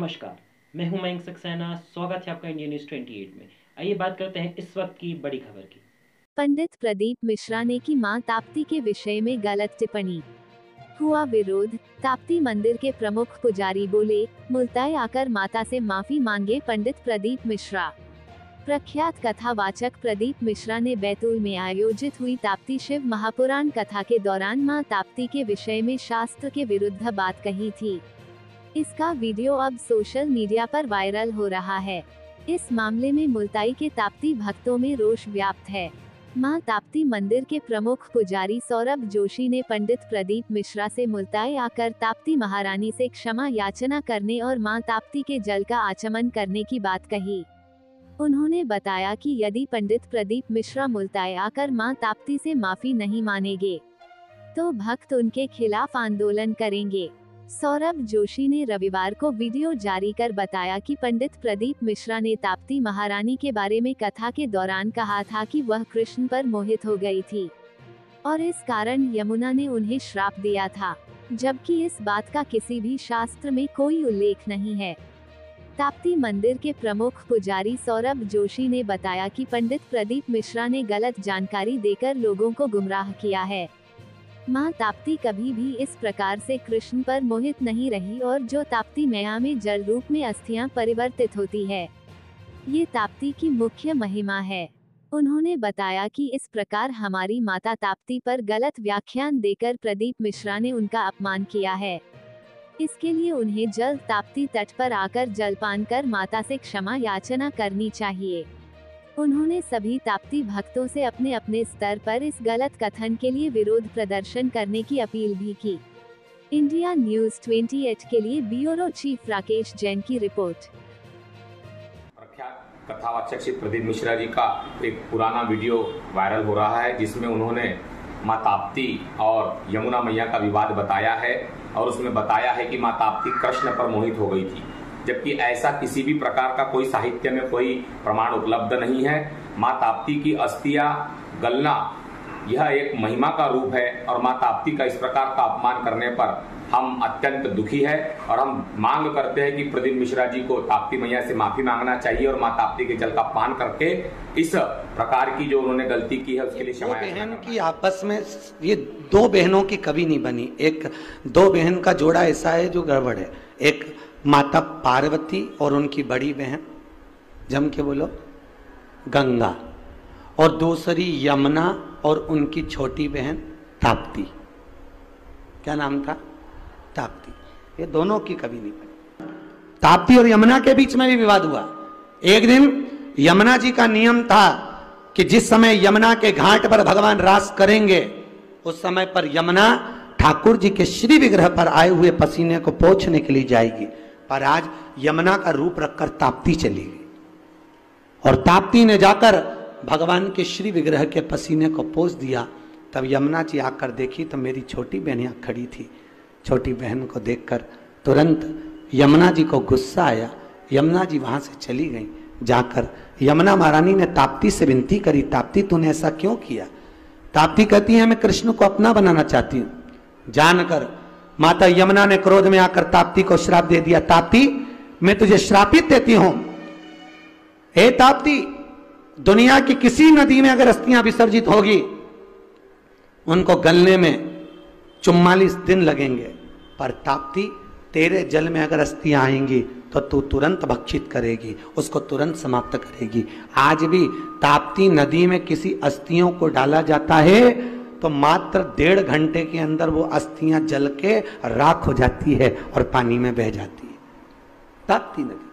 नमस्कार, मैं हूं मयंक सक्सेना। स्वागत है आपका इंडिया न्यूज़ 28 में। आइए बात करते हैं इस वक्त की बड़ी खबर की। पंडित प्रदीप मिश्रा ने की मां ताप्ती के विषय में गलत टिप्पणी। हुआ विरोध। ताप्ती मंदिर के प्रमुख पुजारी बोले, मुल्ताई आकर माता से माफी मांगे पंडित प्रदीप मिश्रा। प्रख्यात कथावाचक प्रदीप मिश्रा ने बैतूल में आयोजित हुई ताप्ती शिव महापुराण कथा के दौरान मां ताप्ती के विषय में शास्त्र के विरुद्ध बात कही थी। इसका वीडियो अब सोशल मीडिया पर वायरल हो रहा है। इस मामले में मुल्ताई के ताप्ती भक्तों में रोष व्याप्त है। मां ताप्ती मंदिर के प्रमुख पुजारी सौरभ जोशी ने पंडित प्रदीप मिश्रा से मुल्ताई आकर ताप्ती महारानी से क्षमा याचना करने और मां ताप्ती के जल का आचमन करने की बात कही। उन्होंने बताया कि यदि पंडित प्रदीप मिश्रा मुल्ताई आकर मां ताप्ती से माफी नहीं मानेंगे तो भक्त उनके खिलाफ आंदोलन करेंगे। सौरभ जोशी ने रविवार को वीडियो जारी कर बताया कि पंडित प्रदीप मिश्रा ने ताप्ती महारानी के बारे में कथा के दौरान कहा था कि वह कृष्ण पर मोहित हो गई थी और इस कारण यमुना ने उन्हें श्राप दिया था, जबकि इस बात का किसी भी शास्त्र में कोई उल्लेख नहीं है। ताप्ती मंदिर के प्रमुख पुजारी सौरभ जोशी ने बताया कि पंडित प्रदीप मिश्रा ने गलत जानकारी देकर लोगों को गुमराह किया है। मां ताप्ती कभी भी इस प्रकार से कृष्ण पर मोहित नहीं रही और जो ताप्ती मैया में जल रूप में अस्थियां परिवर्तित होती है, ये ताप्ती की मुख्य महिमा है। उन्होंने बताया कि इस प्रकार हमारी माता ताप्ती पर गलत व्याख्यान देकर प्रदीप मिश्रा ने उनका अपमान किया है। इसके लिए उन्हें जल्द ताप्ती तट पर आकर जलपान कर माता से क्षमा याचना करनी चाहिए। उन्होंने सभी ताप्ती भक्तों से अपने अपने स्तर पर इस गलत कथन के लिए विरोध प्रदर्शन करने की अपील भी की। इंडिया न्यूज़ 28 के लिए ब्यूरो चीफ राकेश जैन की रिपोर्ट। प्रख्यात कथावाचक श्री प्रदीप मिश्रा जी का एक पुराना वीडियो वायरल हो रहा है, जिसमें उन्होंने मां ताप्ती और यमुना मैया का विवाद बताया है और उसमें बताया है कि मां ताप्ती कृष्ण पर मोहित हो गई थी, जबकि ऐसा किसी भी प्रकार का कोई साहित्य में कोई प्रमाण उपलब्ध नहीं है। मां ताप्ती की अस्थियां गलना यह एक महिमा का रूप है और मां ताप्ती का इस प्रकार का अपमान करने पर हम अत्यंत दुखी है और हम मांग करते हैं कि प्रदीप मिश्रा जी को ताप्ती मैया से माफी मांगना चाहिए और मां ताप्ती के जल का पान करके इस प्रकार की जो उन्होंने गलती की है उसके लिए क्षमा बहन की आपस में ये दो बहनों की कभी नहीं बनी। एक दो बहन का जोड़ा ऐसा है जो गड़बड़ है। एक माता पार्वती और उनकी बड़ी बहन, जम के बोलो, गंगा, और दूसरी यमुना और उनकी छोटी बहन ताप्ती। क्या नाम था? ताप्ती। ये दोनों की कभी नहीं बनी। ताप्ती और यमुना के बीच में भी विवाद हुआ। एक दिन यमुना जी का नियम था कि जिस समय यमुना के घाट पर भगवान रास करेंगे उस समय पर यमुना ठाकुर जी के श्री विग्रह पर आए हुए पसीने को पोंछने के लिए जाएगी, पर आज यमुना का रूप रखकर ताप्ती चली गई और ताप्ती ने जाकर भगवान के श्री विग्रह के पसीने को पोंछ दिया। तब यमुना जी आकर देखी तो मेरी छोटी बहन यहाँ खड़ी थी। छोटी बहन को देखकर तुरंत यमुना जी को गुस्सा आया। यमुना जी वहां से चली गई। जाकर यमुना महारानी ने ताप्ती से विनती करी, ताप्ती तूने ऐसा क्यों किया? ताप्ती कहती है मैं कृष्ण को अपना बनाना चाहती हूँ। जानकर माता यमुना ने क्रोध में आकर ताप्ती को श्राप दे दिया। ताप्ती, मैं तुझे श्रापित देती हूं। हे ताप्ती, दुनिया की किसी नदी में अगर अस्थियां विसर्जित होगी उनको गलने में 44 दिन लगेंगे, पर ताप्ती तेरे जल में अगर अस्थियां आएंगी तो तू तुरंत भक्षित करेगी, उसको तुरंत समाप्त करेगी। आज भी ताप्ती नदी में किसी अस्थियों को डाला जाता है तो मात्र 1.5 घंटे के अंदर वो अस्थियां जल के राख हो जाती है और पानी में बह जाती है। ताप्ती नदी।